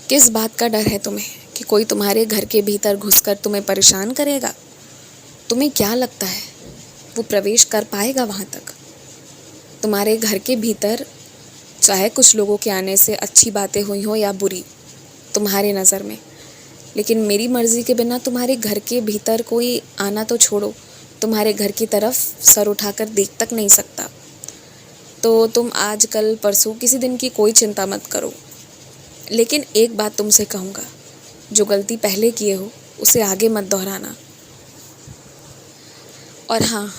किस बात का डर है तुम्हें कि कोई तुम्हारे घर के भीतर घुसकर तुम्हें परेशान करेगा? तुम्हें क्या लगता है वो प्रवेश कर पाएगा वहाँ तक? तुम्हारे घर के भीतर चाहे कुछ लोगों के आने से अच्छी बातें हुई हो या बुरी तुम्हारे नज़र में, लेकिन मेरी मर्ज़ी के बिना तुम्हारे घर के भीतर कोई आना तो छोड़ो, तुम्हारे घर की तरफ सर उठाकर देख तक नहीं सकता। तो तुम आज कल परसों किसी दिन की कोई चिंता मत करो, लेकिन एक बात तुमसे कहूँगा, जो गलती पहले किए हो उसे आगे मत दोहराना। और हाँ,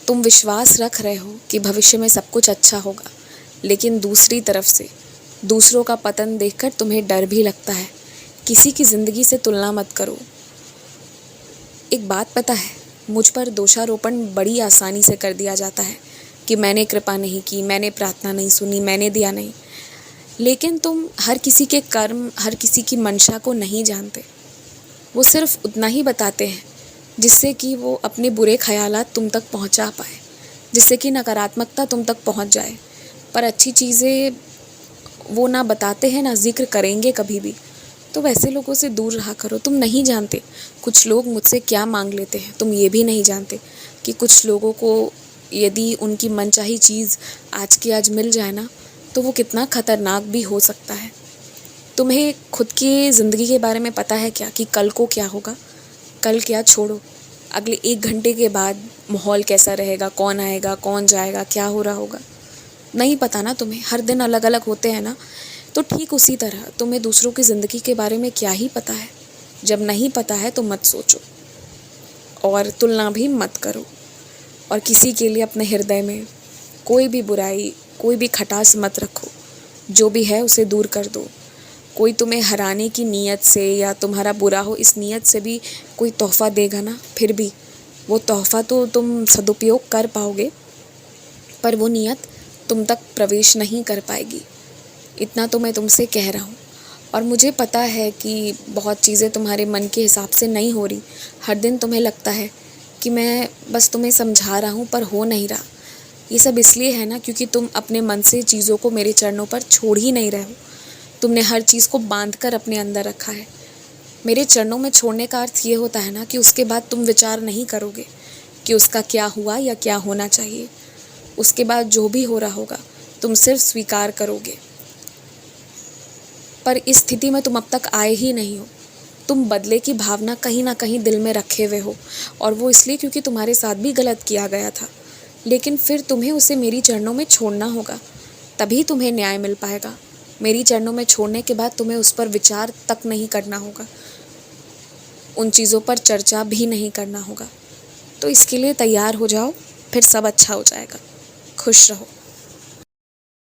तुम विश्वास रख रहे हो कि भविष्य में सब कुछ अच्छा होगा, लेकिन दूसरी तरफ से दूसरों का पतन देखकर तुम्हें डर भी लगता है। किसी की ज़िंदगी से तुलना मत करो। एक बात पता है, मुझ पर दोषारोपण बड़ी आसानी से कर दिया जाता है कि मैंने कृपा नहीं की, मैंने प्रार्थना नहीं सुनी, मैंने दिया नहीं। लेकिन तुम हर किसी के कर्म, हर किसी की मंशा को नहीं जानते। वो सिर्फ उतना ही बताते हैं जिससे कि वो अपने बुरे ख्यालात तुम तक पहुंचा पाए, जिससे कि नकारात्मकता तुम तक पहुंच जाए। पर अच्छी चीज़ें वो ना बताते हैं, ना जिक्र करेंगे कभी भी। तो वैसे लोगों से दूर रहा करो। तुम नहीं जानते कुछ लोग मुझसे क्या मांग लेते हैं। तुम ये भी नहीं जानते कि कुछ लोगों को यदि उनकी मनचाही चीज़ आज की आज मिल जाए ना, तो वो कितना खतरनाक भी हो सकता है। तुम्हें खुद की ज़िंदगी के बारे में पता है क्या कि कल को क्या होगा? कल क्या छोड़ो, अगले 1 घंटे के बाद माहौल कैसा रहेगा, कौन आएगा, कौन जाएगा, क्या हो रहा होगा, नहीं पता ना तुम्हें। हर दिन अलग अलग होते हैं ना। तो ठीक उसी तरह तुम्हें दूसरों की ज़िंदगी के बारे में क्या ही पता है। जब नहीं पता है तो मत सोचो और तुलना भी मत करो, और किसी के लिए अपने हृदय में कोई भी बुराई, कोई भी खटास मत रखो। जो भी है उसे दूर कर दो। कोई तुम्हें हराने की नीयत से या तुम्हारा बुरा हो इस नीयत से भी कोई तोहफ़ा देगा ना, फिर भी वो तोहफ़ा तो तुम सदुपयोग कर पाओगे, पर वो नीयत तुम तक प्रवेश नहीं कर पाएगी। इतना तो मैं तुमसे कह रहा हूँ। और मुझे पता है कि बहुत चीज़ें तुम्हारे मन के हिसाब से नहीं हो रही। हर दिन तुम्हें लगता है कि मैं बस तुम्हें समझा रहा हूँ पर हो नहीं रहा। ये सब इसलिए है ना क्योंकि तुम अपने मन से चीज़ों को मेरे चरणों पर छोड़ ही नहीं रहे हो। तुमने हर चीज़ को बांध कर अपने अंदर रखा है। मेरे चरणों में छोड़ने का अर्थ ये होता है ना कि उसके बाद तुम विचार नहीं करोगे कि उसका क्या हुआ या क्या होना चाहिए। उसके बाद जो भी हो रहा होगा तुम सिर्फ स्वीकार करोगे। पर इस स्थिति में तुम अब तक आए ही नहीं हो। तुम बदले की भावना कहीं ना कहीं दिल में रखे हुए हो, और वो इसलिए क्योंकि तुम्हारे साथ भी गलत किया गया था। लेकिन फिर तुम्हें उसे मेरी चरणों में छोड़ना होगा, तभी तुम्हें न्याय मिल पाएगा। मेरी चरणों में छोड़ने के बाद तुम्हें उस पर विचार तक नहीं करना होगा, उन चीज़ों पर चर्चा भी नहीं करना होगा। तो इसके लिए तैयार हो जाओ, फिर सब अच्छा हो जाएगा। खुश रहो।